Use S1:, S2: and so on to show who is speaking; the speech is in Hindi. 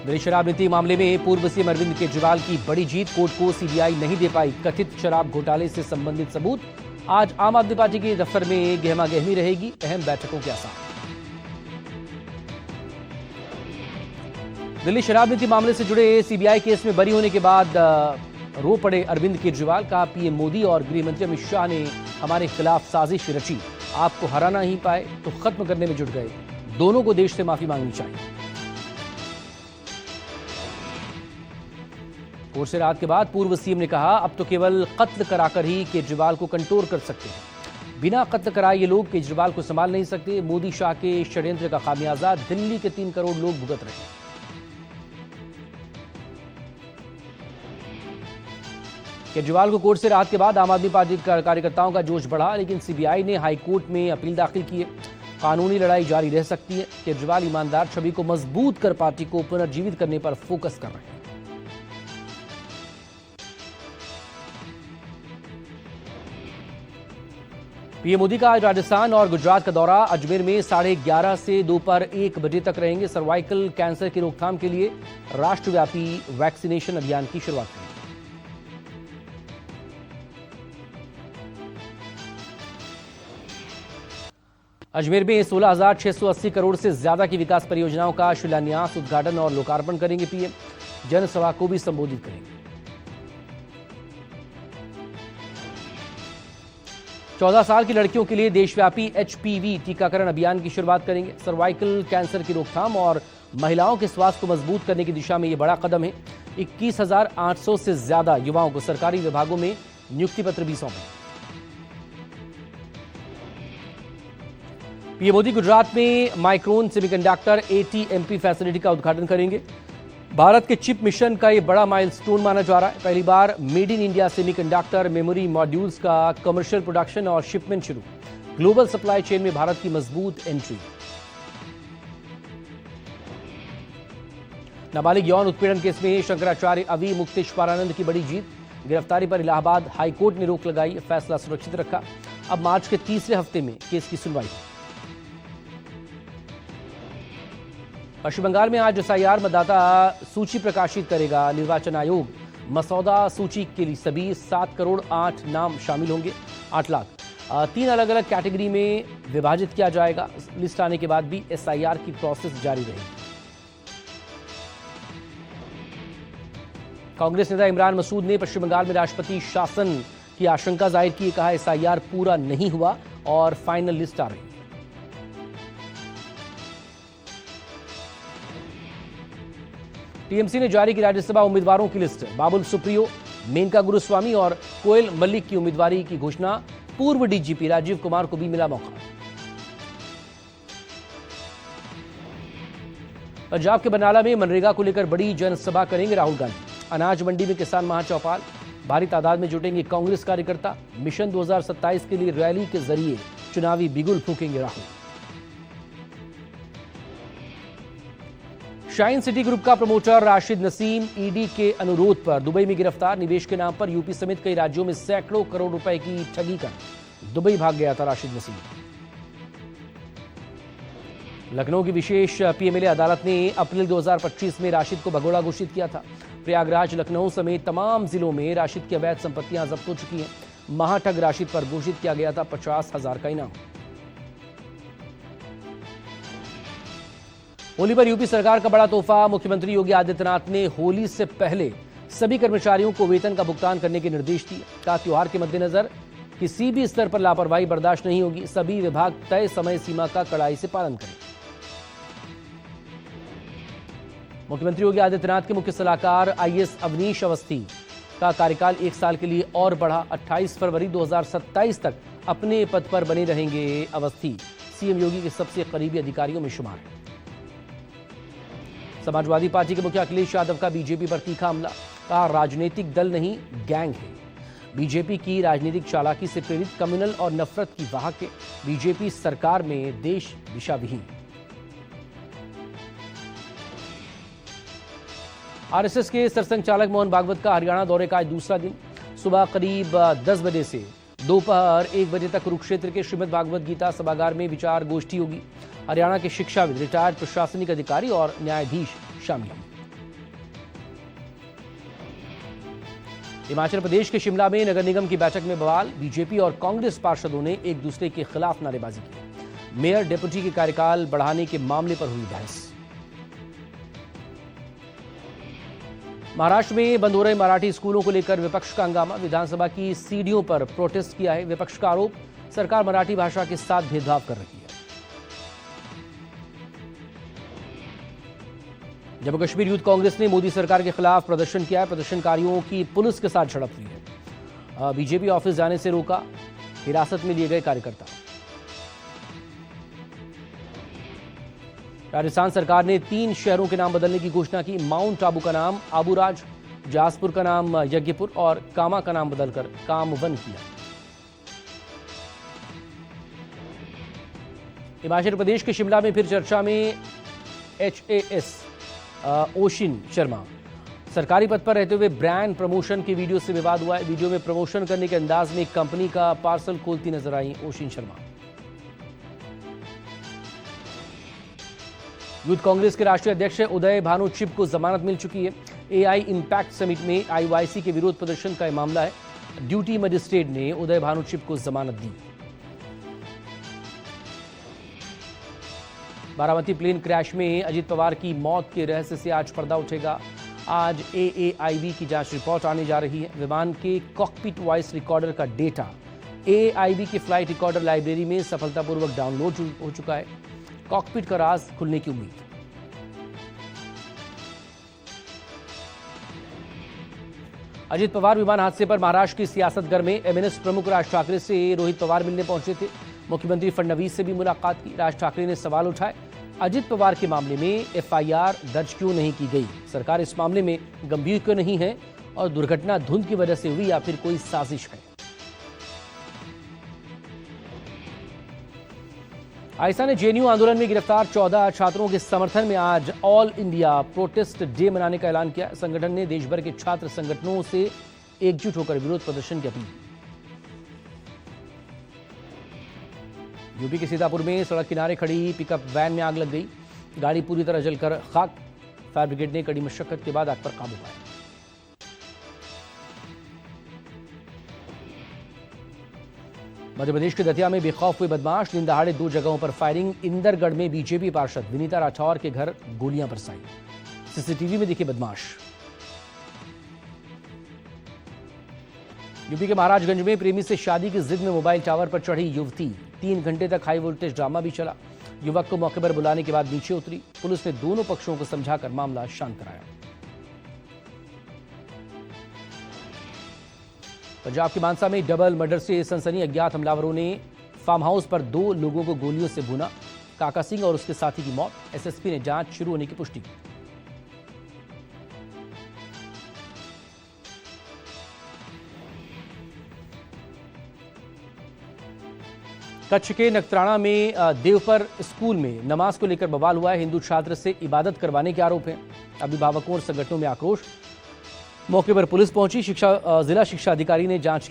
S1: दिल्ली शराब नीति मामले में पूर्व सीएम अरविंद केजरीवाल की बड़ी जीत, कोर्ट को सीबीआई नहीं दे पाई कथित शराब घोटाले से संबंधित सबूत। आज आम आदमी पार्टी के दफ्तर में गहमागहमी रहेगी, अहम बैठकों के आसार। दिल्ली शराब नीति मामले से जुड़े सीबीआई केस में बरी होने के बाद रो पड़े अरविंद केजरीवाल। कहा, पीएम मोदी और गृह मंत्री अमित शाह ने हमारे खिलाफ साजिश रची, आपको हरा नहीं पाए तो खत्म करने में जुट गए, दोनों को देश से माफी मांगनी चाहिए। कोर्ट से राहत के बाद पूर्व सीएम ने कहा, अब तो केवल कत्ल कराकर ही केजरीवाल को कंट्रोल कर सकते हैं, बिना कत्ल कराए ये लोग केजरीवाल को संभाल नहीं सकते। मोदी शाह के षड्यंत्र का खामियाजा दिल्ली के 3 करोड़ लोग भुगत रहे हैं। केजरीवाल को कोर्ट से राहत के बाद आम आदमी पार्टी कार्यकर्ताओं का जोश बढ़ा, लेकिन सीबीआई ने हाईकोर्ट में अपील दाखिल की है। कानूनी लड़ाई जारी रह सकती है। केजरीवाल ईमानदार छवि को मजबूत कर पार्टी को पुनर्जीवित करने पर फोकस कर रहे हैं। पीएम मोदी का आज राजस्थान और गुजरात का दौरा। अजमेर में 11:30 से दोपहर 1 बजे तक रहेंगे। सर्वाइकल कैंसर की रोकथाम के लिए राष्ट्रव्यापी वैक्सीनेशन अभियान की शुरुआत करेंगे। अजमेर में 16,680 करोड़ से ज्यादा की विकास परियोजनाओं का शिलान्यास, उद्घाटन और लोकार्पण करेंगे पीएम। जनसभा को भी संबोधित करेंगे। 14 साल की लड़कियों के लिए देशव्यापी एचपीवी टीकाकरण अभियान की शुरुआत करेंगे। सर्वाइकल कैंसर की रोकथाम और महिलाओं के स्वास्थ्य को मजबूत करने की दिशा में यह बड़ा कदम है। 21,800 से ज्यादा युवाओं को सरकारी विभागों में नियुक्ति पत्र भी सौंपे। पीएम मोदी गुजरात में माइक्रोन सेमीकंडक्टर एटीएमपी फैसिलिटी का उद्घाटन करेंगे। भारत के चिप मिशन का यह बड़ा माइलस्टोन माना जा रहा है। पहली बार made in India semiconductor memory modules का कमर्शियल प्रोडक्शन और शिपमेंट शुरू। ग्लोबल सप्लाई चेन में भारत की मजबूत एंट्री। नाबालिग यौन उत्पीड़न केस में शंकराचार्य अवी मुक्तेश्वरानंद की बड़ी जीत। गिरफ्तारी पर इलाहाबाद हाईकोर्ट ने रोक लगाई, फैसला सुरक्षित रखा। अब मार्च के तीसरे हफ्ते में केस की सुनवाई। पश्चिम बंगाल में आज एसआईआर मतदाता सूची प्रकाशित करेगा निर्वाचन आयोग। मसौदा सूची के लिए सभी 7 करोड़ 8 नाम शामिल होंगे। 8 लाख 3 अलग अलग कैटेगरी में विभाजित किया जाएगा। लिस्ट आने के बाद भी एसआईआर की प्रोसेस जारी रहेगी। कांग्रेस नेता इमरान मसूद ने पश्चिम बंगाल में राष्ट्रपति शासन की आशंका जाहिर की। कहा, एसआईआर पूरा नहीं हुआ और फाइनल लिस्ट आ रही। टीएमसी ने जारी की राज्यसभा उम्मीदवारों की लिस्ट। बाबुल सुप्रियो, मेनका गुरुस्वामी और कोयल मलिक की उम्मीदवारी की घोषणा। पूर्व डीजीपी राजीव कुमार को भी मिला मौका। पंजाब के बरनाला में मनरेगा को लेकर बड़ी जनसभा करेंगे राहुल गांधी। अनाज मंडी में किसान महाचौपाल। भारी तादाद में जुटेंगे कांग्रेस कार्यकर्ता। मिशन 2027 के लिए रैली के जरिए चुनावी बिगुल फूकेंगे राहुल। शाइन सिटी ग्रुप का प्रमोटर राशिद नसीम ईडी के अनुरोध पर दुबई में गिरफ्तार। निवेश के नाम पर यूपी समेत कई राज्यों में सैकड़ों करोड़ रुपए की ठगी कर दुबई भाग गया था राशिद नसीम। लखनऊ की विशेष पीएमएलए अदालत ने अप्रैल 2025 में राशिद को भगोड़ा घोषित किया था। प्रयागराज, लखनऊ समेत तमाम जिलों में राशिद की अवैध संपत्तियां जब्त हो चुकी हैं। महाठग राशिद पर घोषित किया गया था 50,000 का इनाम। होली पर यूपी सरकार का बड़ा तोहफा। मुख्यमंत्री योगी आदित्यनाथ ने होली से पहले सभी कर्मचारियों को वेतन का भुगतान करने के निर्देश दिए। कहा, त्योहार के मद्देनजर किसी भी स्तर पर लापरवाही बर्दाश्त नहीं होगी। सभी विभाग तय समय सीमा का कड़ाई से पालन करें। मुख्यमंत्री योगी आदित्यनाथ के मुख्य सलाहकार आईएएस अवनीश अवस्थी का कार्यकाल 1 साल के लिए और बढ़ा। 28 फरवरी 2027 तक अपने पद पर बने रहेंगे अवस्थी। सीएम योगी के सबसे करीबी अधिकारियों में शुमार है। समाजवादी पार्टी के मुखिया अखिलेश यादव का बीजेपी पर तीखा हमला। कहा, राजनीतिक दल नहीं गैंग है। बीजेपी की राजनीतिक चालाकी से प्रेरित कम्युनल और नफरत की वाहक है। बीजेपी सरकार में देश दिशा विहीन। आरएसएस के सरसंघ चालक मोहन भागवत का हरियाणा दौरे का आज दूसरा दिन। सुबह करीब 10 बजे से दोपहर 1 बजे तक कुरुक्षेत्र के श्रीमद् भागवत गीता सभागार में विचार गोष्ठी होगी। हरियाणा के शिक्षाविद, रिटायर्ड प्रशासनिक अधिकारी और न्यायाधीश शामिल होंगे। हिमाचल प्रदेश के शिमला में नगर निगम की बैठक में बवाल। बीजेपी और कांग्रेस पार्षदों ने एक दूसरे के खिलाफ नारेबाजी की। मेयर डेप्यूटी के कार्यकाल बढ़ाने के मामले पर हुई बहस। महाराष्ट्र में बंद हो रहे मराठी स्कूलों को लेकर विपक्ष का हंगामा। विधानसभा की सीढ़ियों पर प्रोटेस्ट किया है विपक्ष का आरोप, सरकार मराठी भाषा के साथ भेदभाव कर रही है। जम्मू कश्मीर यूथ कांग्रेस ने मोदी सरकार के खिलाफ प्रदर्शन किया है। प्रदर्शनकारियों की पुलिस के साथ झड़प हुई है। बीजेपी ऑफिस जाने से रोका, हिरासत में लिए गए कार्यकर्ता। राजस्थान सरकार ने 3 शहरों के नाम बदलने की घोषणा की। माउंट आबू का नाम आबूराज, जासपुर का नाम यज्ञपुर और कामा का नाम बदलकर कामवन किया। हिमाचल प्रदेश के शिमला में फिर चर्चा में HAS ओशिन शर्मा। सरकारी पद पर रहते हुए ब्रांड प्रमोशन के वीडियो से विवाद हुआ है। वीडियो में प्रमोशन करने के अंदाज में कंपनी का पार्सल खोलती नजर आई ओशिन शर्मा। यूथ कांग्रेस के राष्ट्रीय अध्यक्ष उदय भानु चिब को जमानत मिल चुकी है। AI इंपैक्ट समिट में IYC के विरोध प्रदर्शन का यह मामला है। ड्यूटी मजिस्ट्रेट ने उदय भानु चिब को जमानत दी। बारामती प्लेन क्रैश में अजित पवार की मौत के रहस्य से आज पर्दा उठेगा। आज AAIB की जांच रिपोर्ट आने जा रही है। विमान के कॉकपिट वॉइस रिकॉर्डर का डेटा AAIB की फ्लाइट रिकॉर्डर लाइब्रेरी में सफलतापूर्वक डाउनलोड हो चुका है। कॉकपिट का राज खुलने की उम्मीद। अजित पवार विमान हादसे पर महाराष्ट्र की सियासत गर्मे। MNS प्रमुख राज ठाकरे से रोहित पवार मिलने पहुंचे थे। मुख्यमंत्री फडणवीस से भी मुलाकात की। राज ठाकरे ने सवाल उठाए, अजित पवार के मामले में FIR दर्ज क्यों नहीं की गई? सरकार इस मामले में गंभीर क्यों नहीं है और दुर्घटना धुंध की वजह से हुई या फिर कोई साजिश है? आईएसआई ने JNU आंदोलन में गिरफ्तार 14 छात्रों के समर्थन में आज ऑल इंडिया प्रोटेस्ट डे मनाने का ऐलान किया। संगठन ने देश भर के छात्र संगठनों से एकजुट होकर विरोध प्रदर्शन की अपील की। यूपी के सीतापुर में सड़क किनारे खड़ी पिकअप वैन में आग लग गई। गाड़ी पूरी तरह जलकर खाक। फायर ब्रिगेड ने कड़ी मशक्कत के बाद आग पर काबू पाया। मध्य प्रदेश के दतिया में बेखौफ हुए बदमाश। दिन दहाड़े 2 जगहों पर फायरिंग। इंदरगढ़ में बीजेपी पार्षद विनीता राठौर के घर गोलियां बरसाई। CCTV में दिखे बदमाश। यूपी के महाराजगंज में प्रेमी से शादी की जिद में मोबाइल टावर पर चढ़ी युवती। 3 घंटे तक हाई वोल्टेज ड्रामा भी चला। युवक को मौके पर बुलाने के बाद नीचे उतरी। पुलिस ने दोनों पक्षों को समझाकर मामला शांत कराया। पंजाब के मानसा में डबल मर्डर से सनसनी। अज्ञात हमलावरों ने फार्म हाउस पर 2 लोगों को गोलियों से भूना। काका सिंह और उसके साथी की मौत। SSP ने जांच शुरू होने की पुष्टि की। कच्छ के नखत्राना में देवपर स्कूल में नमाज को लेकर बवाल हुआ है। हिंदू छात्र से इबादत करवाने के आरोप हैं। अभिभावकों और संगठनों में आक्रोश। मौके पर पुलिस पहुंची। जिला शिक्षा अधिकारी ने जांच